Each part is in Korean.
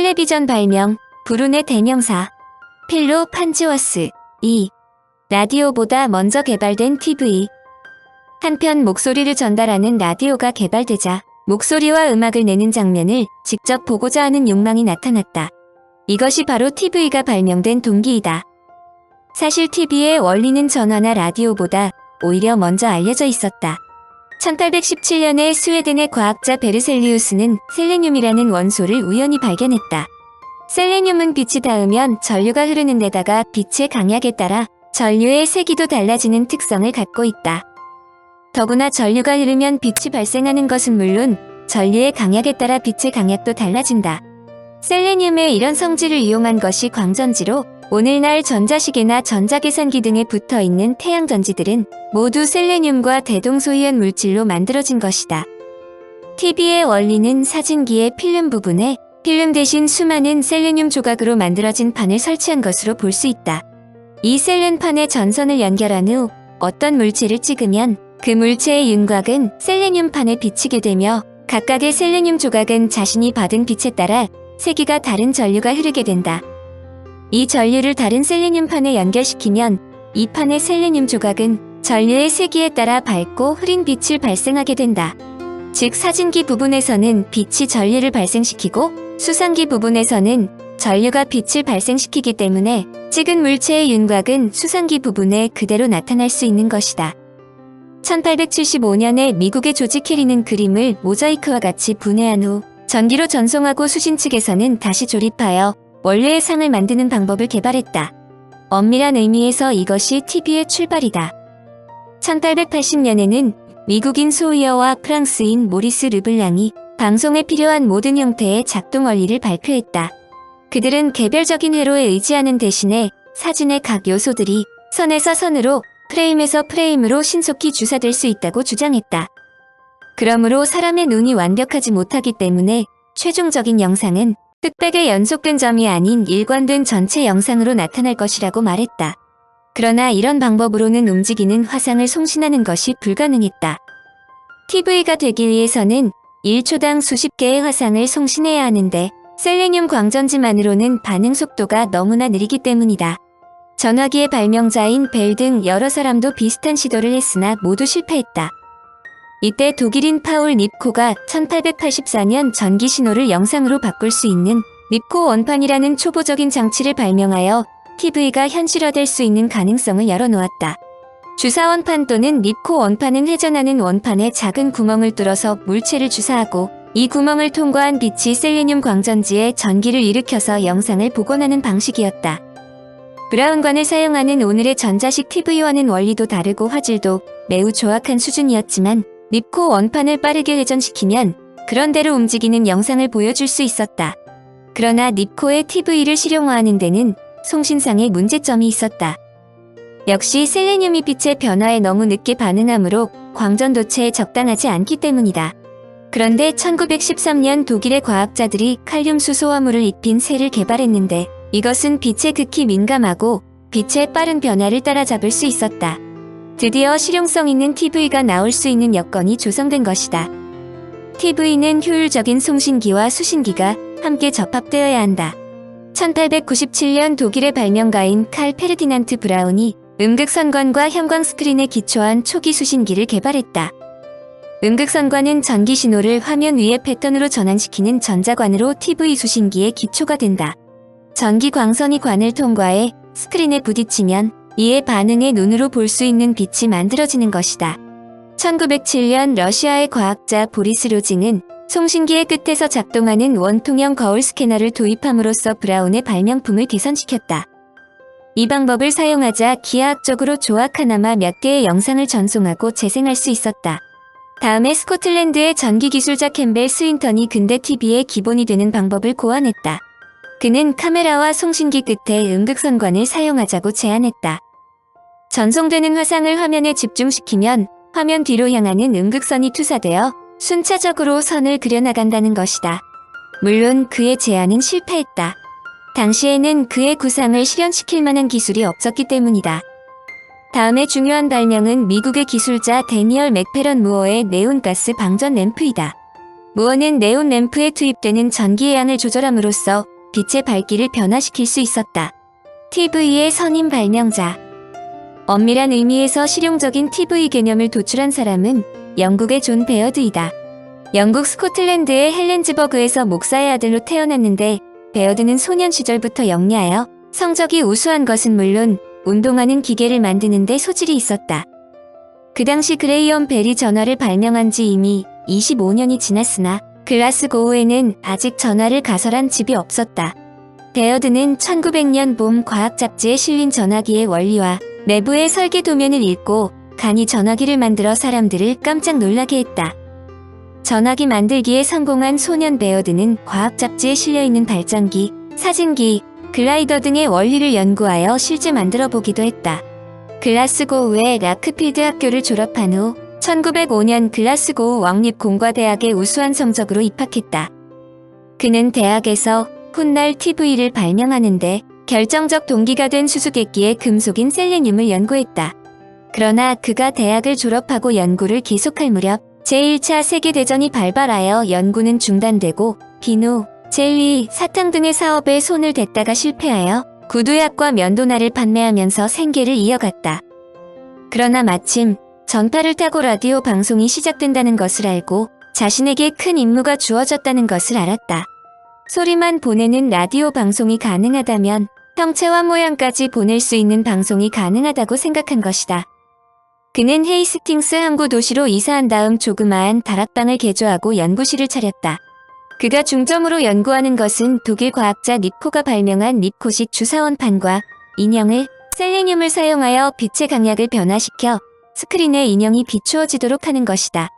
텔레비전 발명, 불운의 대명사. 필로 판지워스. 2. 라디오보다 먼저 개발된 TV. 한편 목소리를 전달하는 라디오가 개발되자 목소리와 음악을 내는 장면을 직접 보고자 하는 욕망이 나타났다. 이것이 바로 TV가 발명된 동기이다. 사실 TV의 원리는 전화나 라디오보다 오히려 먼저 알려져 있었다. 1817년에 스웨덴의 과학자 베르셀리우스는 셀레늄이라는 원소를 우연히 발견했다. 셀레늄은 빛이 닿으면 전류가 흐르는 데다가 빛의 강약에 따라 전류의 색이도 달라지는 특성을 갖고 있다. 더구나 전류가 흐르면 빛이 발생하는 것은 물론 전류의 강약에 따라 빛의 강약도 달라진다. 셀레늄의 이런 성질을 이용한 것이 광전지로 오늘날 전자시계나 전자계산기 등에 붙어있는 태양전지들은 모두 셀레늄과 대동소이연 물질로 만들어진 것이다. TV의 원리는 사진기의 필름 부분에 필름 대신 수많은 셀레늄 조각으로 만들어진 판을 설치한 것으로 볼 수 있다. 이 셀렌판에 전선을 연결한 후 어떤 물체를 찍으면 그 물체의 윤곽은 셀레늄판에 비치게 되며 각각의 셀레늄 조각은 자신이 받은 빛에 따라 세기가 다른 전류가 흐르게 된다. 이 전류를 다른 셀레늄판에 연결시키면 이 판의 셀레늄 조각은 전류의 세기에 따라 밝고 흐린 빛을 발생하게 된다. 즉 사진기 부분에서는 빛이 전류를 발생시키고 수상기 부분에서는 전류가 빛을 발생시키기 때문에 찍은 물체의 윤곽은 수상기 부분에 그대로 나타날 수 있는 것이다. 1875년에 미국의 조지 캐리는 그림을 모자이크와 같이 분해한 후 전기로 전송하고 수신 측에서는 다시 조립하여 원래의 상을 만드는 방법을 개발했다. 엄밀한 의미에서 이것이 TV의 출발이다. 1880년에는 미국인 소이어와 프랑스인 모리스 르블랑이 방송에 필요한 모든 형태의 작동 원리를 발표했다. 그들은 개별적인 회로에 의지하는 대신에 사진의 각 요소들이 선에서 선으로 프레임에서 프레임으로 신속히 주사될 수 있다고 주장했다. 그러므로 사람의 눈이 완벽하지 못하기 때문에 최종적인 영상은 흑백의 연속된 점이 아닌 일관된 전체 영상으로 나타날 것이라고 말했다. 그러나 이런 방법으로는 움직이는 화상을 송신하는 것이 불가능했다. TV가 되기 위해서는 1초당 수십 개의 화상을 송신해야 하는데 셀레늄 광전지만으로는 반응 속도가 너무나 느리기 때문이다. 전화기의 발명자인 벨 등 여러 사람도 비슷한 시도를 했으나 모두 실패했다. 이때 독일인 파울 립코가 1884년 전기 신호를 영상으로 바꿀 수 있는 립코 원판이라는 초보적인 장치를 발명하여 TV가 현실화될 수 있는 가능성을 열어놓았다. 주사 원판 또는 립코 원판은 회전하는 원판에 작은 구멍을 뚫어서 물체를 주사하고 이 구멍을 통과한 빛이 셀레늄 광전지에 전기를 일으켜서 영상을 복원하는 방식이었다. 브라운관을 사용하는 오늘의 전자식 TV와는 원리도 다르고 화질도 매우 조악한 수준이었지만 립코 원판을 빠르게 회전시키면 그런대로 움직이는 영상을 보여줄 수 있었다. 그러나 립코의 TV를 실용화하는 데는 송신상의 문제점이 있었다. 역시 셀레늄이 빛의 변화에 너무 늦게 반응하므로 광전도체에 적당하지 않기 때문이다. 그런데 1913년 독일의 과학자들이 칼륨 수소화물을 입힌 쇠를 개발했는데 이것은 빛에 극히 민감하고 빛의 빠른 변화를 따라잡을 수 있었다. 드디어 실용성 있는 TV가 나올 수 있는 여건이 조성된 것이다. TV는 효율적인 송신기와 수신기가 함께 접합되어야 한다. 1897년 독일의 발명가인 칼 페르디난트 브라운이 음극선관과 형광 스크린에 기초한 초기 수신기를 개발했다. 음극선관은 전기 신호를 화면 위의 패턴으로 전환시키는 전자관으로 TV 수신기의 기초가 된다. 전기 광선이 관을 통과해 스크린에 부딪히면 이에 반응해 눈으로 볼 수 있는 빛이 만들어지는 것이다. 1907년 러시아의 과학자 보리스 로징은 송신기의 끝에서 작동하는 원통형 거울 스캐너를 도입함으로써 브라운의 발명품을 개선시켰다. 이 방법을 사용하자 기하학적으로 조악하나마 몇 개의 영상을 전송하고 재생할 수 있었다. 다음에 스코틀랜드의 전기기술자 캠벨 스윈턴이 근대 TV의 기본이 되는 방법을 고안했다. 그는 카메라와 송신기 끝에 음극선관을 사용하자고 제안했다. 전송되는 화상을 화면에 집중시키면 화면 뒤로 향하는 음극선이 투사되어 순차적으로 선을 그려나간다는 것이다. 물론 그의 제안은 실패했다. 당시에는 그의 구상을 실현시킬 만한 기술이 없었기 때문이다. 다음에 중요한 발명은 미국의 기술자 데니얼 맥페런 무어의 네온가스 방전 램프이다. 무어는 네온 램프에 투입되는 전기의 양을 조절함으로써 빛의 밝기를 변화시킬 수 있었다. TV의 선임 발명자. 엄밀한 의미에서 실용적인 TV 개념을 도출한 사람은 영국의 존 베어드이다. 영국 스코틀랜드의 헬렌즈버그에서 목사의 아들로 태어났는데 베어드는 소년 시절부터 영리하여 성적이 우수한 것은 물론 운동하는 기계를 만드는 데 소질이 있었다. 그 당시 그레이엄 벨이 전화를 발명한 지 이미 25년이 지났으나 글라스고우에는 아직 전화를 가설한 집이 없었다. 베어드는 1900년 봄 과학 잡지에 실린 전화기의 원리와 내부의 설계 도면을 읽고 간이 전화기를 만들어 사람들을 깜짝 놀라게 했다. 전화기 만들기에 성공한 소년 베어드는 과학 잡지에 실려있는 발전기, 사진기, 글라이더 등의 원리를 연구하여 실제 만들어 보기도 했다. 글라스고우의 라크필드 학교를 졸업한 후 1905년 글라스고우 왕립공과대학에 우수한 성적으로 입학했다. 그는 대학에서 훗날 TV를 발명하는데 결정적 동기가 된 수수께끼의 금속인 셀레늄을 연구했다. 그러나 그가 대학을 졸업하고 연구를 계속할 무렵 제1차 세계대전이 발발하여 연구는 중단되고 비누, 젤리, 사탕 등의 사업에 손을 댔다가 실패하여 구두약과 면도날을 판매하면서 생계를 이어갔다. 그러나 마침 전파를 타고 라디오 방송이 시작된다는 것을 알고 자신에게 큰 임무가 주어졌다는 것을 알았다. 소리만 보내는 라디오 방송이 가능하다면 형체와 모양까지 보낼 수 있는 방송이 가능하다고 생각한 것이다. 그는 헤이스팅스 항구 도시로 이사한 다음 조그마한 다락방을 개조하고 연구실을 차렸다. 그가 중점으로 연구하는 것은 독일 과학자 닙코가 발명한 닙코식 주사원판과 인형을 셀레늄을 사용하여 빛의 강약을 변화시켜 스크린에 인형이 비추어지도록 하는 것이다.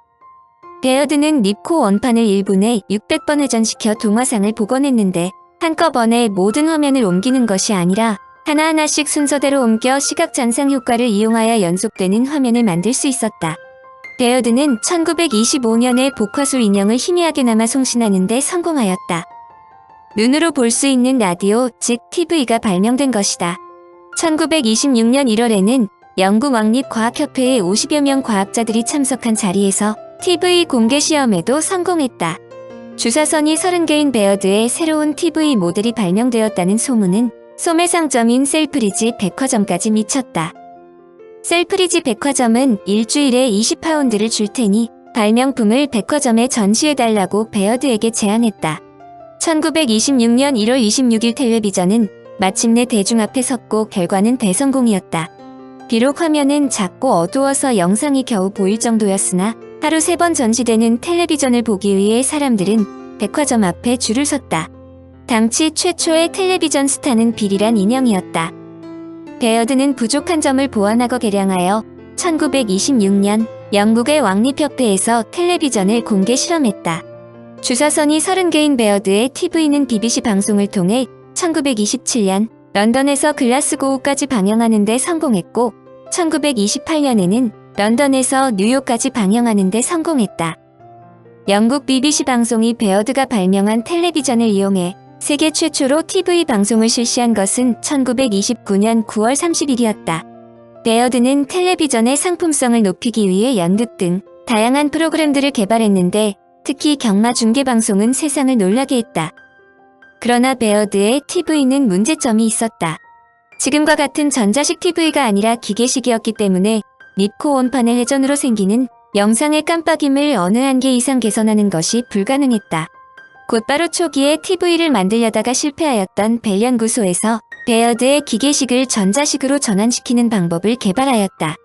베어드는 닙코 원판을 1분에 600번 회전시켜 동화상을 복원했는데 한꺼번에 모든 화면을 옮기는 것이 아니라 하나하나씩 순서대로 옮겨 시각 잔상 효과를 이용하여 연속되는 화면을 만들 수 있었다. 베어드는 1925년에 복화술 인형을 희미하게나마 송신하는 데 성공하였다. 눈으로 볼 수 있는 라디오, 즉 TV가 발명된 것이다. 1926년 1월에는 영국 왕립과학협회의 50여 명 과학자들이 참석한 자리에서 TV 공개 시험에도 성공했다. 주사선이 30개인 베어드의 새로운 TV 모델이 발명되었다는 소문은 소매상점인 셀프리지 백화점까지 미쳤다. 셀프리지 백화점은 일주일에 20파운드를 줄 테니 발명품을 백화점에 전시해달라고 베어드에게 제안했다. 1926년 1월 26일 텔레비전은 마침내 대중 앞에 섰고 결과는 대성공이었다. 비록 화면은 작고 어두워서 영상이 겨우 보일 정도였으나 하루 3번 전시되는 텔레비전을 보기 위해 사람들은 백화점 앞에 줄을 섰다. 당시 최초의 텔레비전 스타는 빌이란 인형이었다. 베어드는 부족한 점을 보완하고 개량하여 1926년 영국의 왕립협회에서 텔레비전을 공개 실험했다. 주사선이 30개인 베어드의 TV는 BBC 방송을 통해 1927년 런던에서 글라스고우까지 방영하는 데 성공했고 1928년에는 런던에서 뉴욕까지 방영하는 데 성공했다. 영국 BBC 방송이 베어드가 발명한 텔레비전을 이용해 세계 최초로 TV 방송을 실시한 것은 1929년 9월 30일이었다. 베어드는 텔레비전의 상품성을 높이기 위해 연극 등 다양한 프로그램들을 개발했는데 특히 경마 중계 방송은 세상을 놀라게 했다. 그러나 베어드의 TV는 문제점이 있었다. 지금과 같은 전자식 TV가 아니라 기계식이었기 때문에 닙코 원판의 회전으로 생기는 영상의 깜빡임을 어느 한계 이상 개선하는 것이 불가능했다. 곧바로 초기에 TV를 만들려다가 실패하였던 벨 연구소에서 베어드의 기계식을 전자식으로 전환시키는 방법을 개발하였다.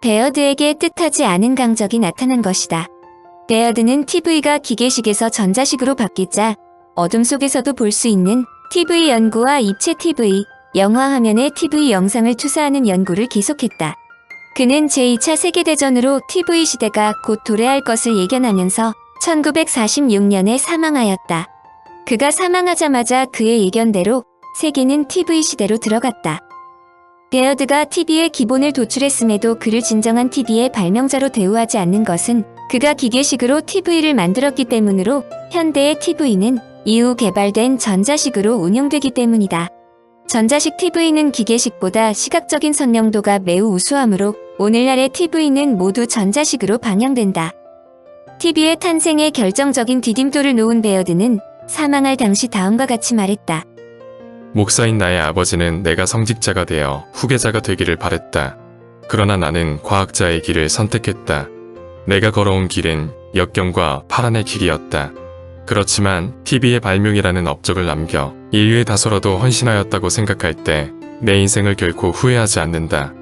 베어드에게 뜻하지 않은 강적이 나타난 것이다. 베어드는 TV가 기계식에서 전자식으로 바뀌자 어둠 속에서도 볼 수 있는 TV 연구와 입체 TV, 영화 화면에 TV 영상을 투사하는 연구를 계속했다. 그는 제2차 세계대전으로 TV 시대가 곧 도래할 것을 예견하면서 1946년에 사망하였다. 그가 사망하자마자 그의 예견대로 세계는 TV 시대로 들어갔다. 베어드가 TV의 기본을 도출했음에도 그를 진정한 TV의 발명자로 대우하지 않는 것은 그가 기계식으로 TV를 만들었기 때문으로 현대의 TV는 이후 개발된 전자식으로 운영되기 때문이다. 전자식 TV는 기계식보다 시각적인 선명도가 매우 우수하므로 오늘날의 TV는 모두 전자식으로 방영된다. TV의 탄생에 결정적인 디딤돌을 놓은 베어드는 사망할 당시 다음과 같이 말했다. 목사인 나의 아버지는 내가 성직자가 되어 후계자가 되기를 바랬다. 그러나 나는 과학자의 길을 선택했다. 내가 걸어온 길은 역경과 파란의 길이었다. 그렇지만 TV의 발명이라는 업적을 남겨 인류의 다소라도 헌신하였다고 생각할 때 내 인생을 결코 후회하지 않는다.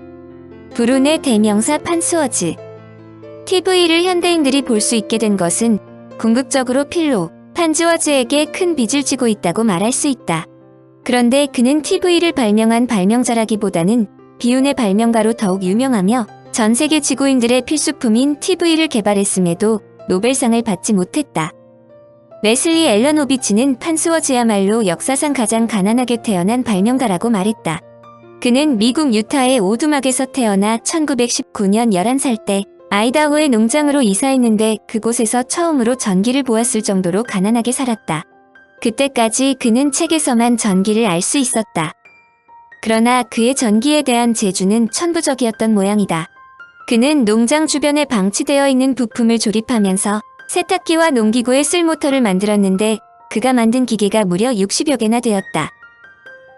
브룬의 대명사 판스워즈. TV를 현대인들이 볼 수 있게 된 것은 궁극적으로 필로, 판즈워즈에게 큰 빚을 지고 있다고 말할 수 있다. 그런데 그는 TV를 발명한 발명자라기보다는 비운의 발명가로 더욱 유명하며 전 세계 지구인들의 필수품인 TV를 개발했음에도 노벨상을 받지 못했다. 레슬리 앨런 호비츠는 판스워즈야말로 역사상 가장 가난하게 태어난 발명가라고 말했다. 그는 미국 유타의 오두막에서 태어나 1919년 11살 때 아이다호의 농장으로 이사했는데 그곳에서 처음으로 전기를 보았을 정도로 가난하게 살았다. 그때까지 그는 책에서만 전기를 알 수 있었다. 그러나 그의 전기에 대한 재주는 천부적이었던 모양이다. 그는 농장 주변에 방치되어 있는 부품을 조립하면서 세탁기와 농기구에 쓸 모터를 만들었는데 그가 만든 기계가 무려 60여 개나 되었다.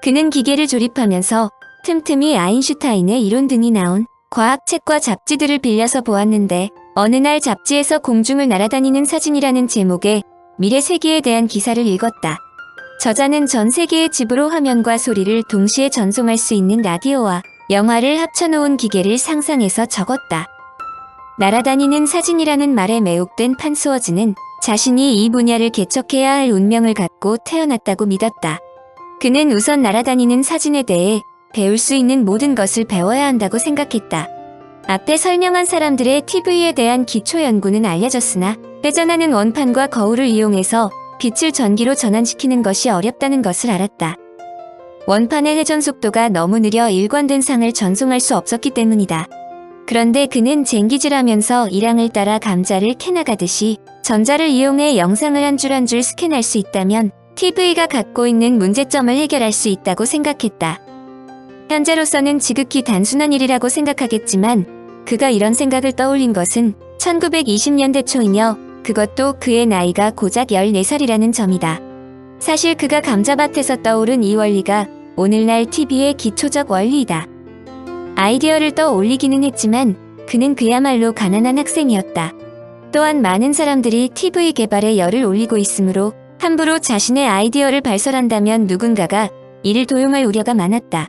그는 기계를 조립하면서 틈틈이 아인슈타인의 이론 등이 나온 과학책과 잡지들을 빌려서 보았는데 어느 날 잡지에서 공중을 날아다니는 사진이라는 제목의 미래 세계에 대한 기사를 읽었다. 저자는 전 세계의 집으로 화면과 소리를 동시에 전송할 수 있는 라디오와 영화를 합쳐놓은 기계를 상상해서 적었다. 날아다니는 사진이라는 말에 매혹된 판스워즈는 자신이 이 분야를 개척해야 할 운명을 갖고 태어났다고 믿었다. 그는 우선 날아다니는 사진에 대해 배울 수 있는 모든 것을 배워야 한다고 생각했다. 앞에 설명한 사람들의 TV에 대한 기초 연구는 알려졌으나 회전하는 원판과 거울을 이용해서 빛을 전기로 전환시키는 것이 어렵다는 것을 알았다. 원판의 회전 속도가 너무 느려 일관된 상을 전송할 수 없었기 때문이다. 그런데 그는 쟁기질하면서 일항을 따라 감자를 캐나가듯이 전자를 이용해 영상을 한 줄 한 줄 스캔할 수 있다면 TV가 갖고 있는 문제점을 해결할 수 있다고 생각했다. 현재로서는 지극히 단순한 일이라고 생각하겠지만 그가 이런 생각을 떠올린 것은 1920년대 초이며 그것도 그의 나이가 고작 14살이라는 점이다. 사실 그가 감자밭에서 떠오른 이 원리가 오늘날 TV의 기초적 원리이다. 아이디어를 떠올리기는 했지만 그는 그야말로 가난한 학생이었다. 또한 많은 사람들이 TV 개발에 열을 올리고 있으므로 함부로 자신의 아이디어를 발설한다면 누군가가 이를 도용할 우려가 많았다.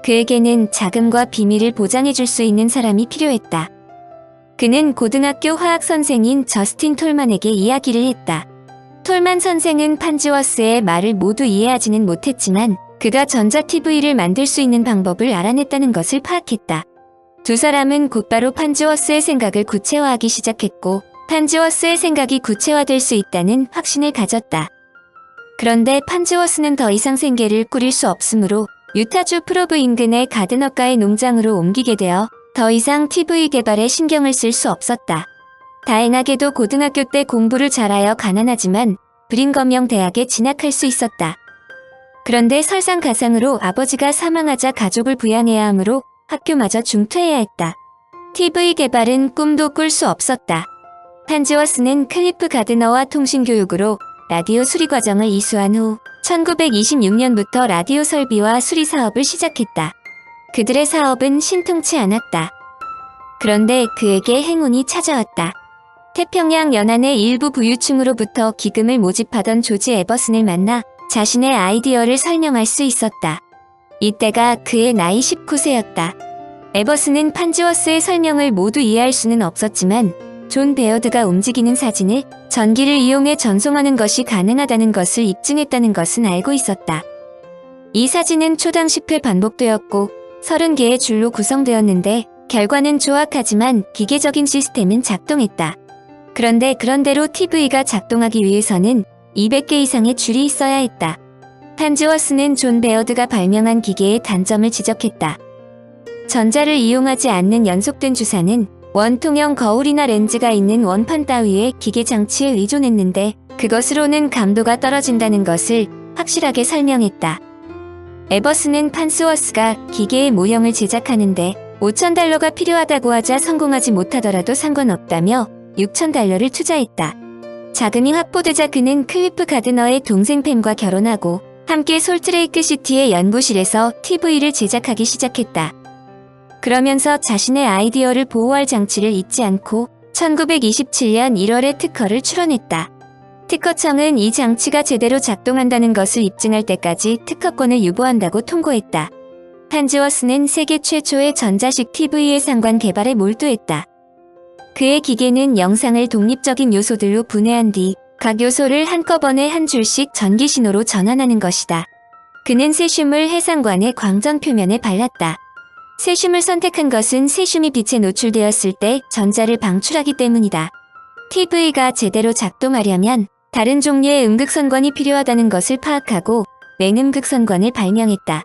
그에게는 자금과 비밀을 보장해줄 수 있는 사람이 필요했다. 그는 고등학교 화학 선생인 저스틴 톨만에게 이야기를 했다. 톨만 선생은 판즈워스의 말을 모두 이해하지는 못했지만 그가 전자 TV를 만들 수 있는 방법을 알아냈다는 것을 파악했다. 두 사람은 곧바로 판즈워스의 생각을 구체화하기 시작했고 판즈워스의 생각이 구체화될 수 있다는 확신을 가졌다. 그런데 판즈워스는 더 이상 생계를 꾸릴 수 없으므로 유타주 프로브 인근의 가드너가의 농장으로 옮기게 되어 더 이상 TV 개발에 신경을 쓸 수 없었다. 다행하게도 고등학교 때 공부를 잘하여 가난하지만 브링검형 대학에 진학할 수 있었다. 그런데 설상가상으로 아버지가 사망하자 가족을 부양해야 하므로 학교마저 중퇴해야 했다. TV 개발은 꿈도 꿀 수 없었다. 판즈워스는 클리프 가드너와 통신교육으로 라디오 수리 과정을 이수한 후 1926년부터 라디오 설비와 수리 사업을 시작했다. 그들의 사업은 신통치 않았다. 그런데 그에게 행운이 찾아왔다. 태평양 연안의 일부 부유층으로부터 기금을 모집하던 조지 에버슨을 만나 자신의 아이디어를 설명할 수 있었다. 이때가 그의 나이 19세였다. 에버슨은 판즈워스의 설명을 모두 이해할 수는 없었지만 존 베어드가 움직이는 사진을 전기를 이용해 전송하는 것이 가능하다는 것을 입증했다는 것은 알고 있었다. 이 사진은 초당 10회 반복되었고 30개의 줄로 구성되었는데 결과는 조악하지만 기계적인 시스템은 작동했다. 그런데 그런대로 TV가 작동하기 위해서는 200개 이상의 줄이 있어야 했다. 판즈워스는 존 베어드가 발명한 기계의 단점을 지적했다. 전자를 이용하지 않는 연속된 주사는 원통형 거울이나 렌즈가 있는 원판 따위의 기계 장치에 의존했는데 그것으로는 감도가 떨어진다는 것을 확실하게 설명했다. 에버슨은 판스워스가 기계의 모형을 제작하는데 $5,000가 필요하다고 하자 성공하지 못하더라도 상관없다며 $6,000를 투자했다. 자금이 확보되자 그는 클리프 가드너의 동생 팸과 결혼하고 함께 솔트레이크 시티의 연구실에서 TV를 제작하기 시작했다. 그러면서 자신의 아이디어를 보호할 장치를 잊지 않고 1927년 1월에 특허를 출원했다. 특허청은 이 장치가 제대로 작동한다는 것을 입증할 때까지 특허권을 유보한다고 통고했다. 판즈워스는 세계 최초의 전자식 TV의 상관 개발에 몰두했다. 그의 기계는 영상을 독립적인 요소들로 분해한 뒤 각 요소를 한꺼번에 한 줄씩 전기신호로 전환하는 것이다. 그는 세슘을 해상관의 광전 표면에 발랐다. 세슘을 선택한 것은 세슘이 빛에 노출되었을 때 전자를 방출하기 때문이다. TV가 제대로 작동하려면 다른 종류의 음극선관이 필요하다는 것을 파악하고 냉음극선관을 발명했다.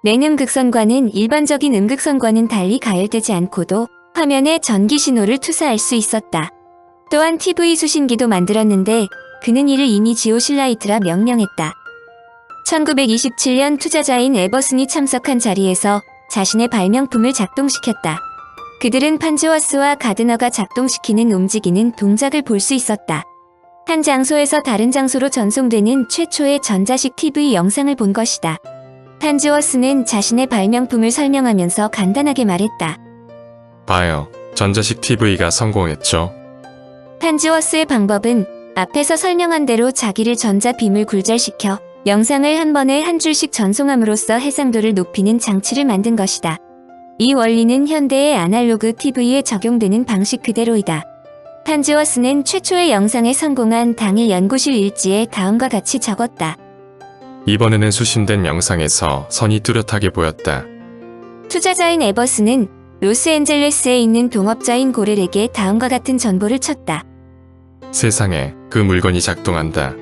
냉음극선관은 일반적인 음극선관은 달리 가열되지 않고도 화면에 전기신호를 투사할 수 있었다. 또한 TV 수신기도 만들었는데 그는 이를 이미 지오실라이트라 명명했다. 1927년 투자자인 에버슨이 참석한 자리에서 자신의 발명품을 작동시켰다. 그들은 판즈워스와 가드너가 작동시키는 움직이는 동작을 볼 수 있었다. 한 장소에서 다른 장소로 전송되는 최초의 전자식 TV 영상을 본 것이다. 판즈워스는 자신의 발명품을 설명하면서 간단하게 말했다. 봐요. 전자식 TV가 성공했죠. 판즈워스의 방법은 앞에서 설명한 대로 자기를 전자빔을 굴절시켜 영상을 한 번에 한 줄씩 전송함으로써 해상도를 높이는 장치를 만든 것이다. 이 원리는 현대의 아날로그 TV에 적용되는 방식 그대로이다. 판즈워스는 최초의 영상에 성공한 당일 연구실 일지에 다음과 같이 적었다. 이번에는 수신된 영상에서 선이 뚜렷하게 보였다. 투자자인 에버슨은 로스앤젤레스에 있는 동업자인 고렐에게 다음과 같은 전보를 쳤다. 세상에, 그 물건이 작동한다.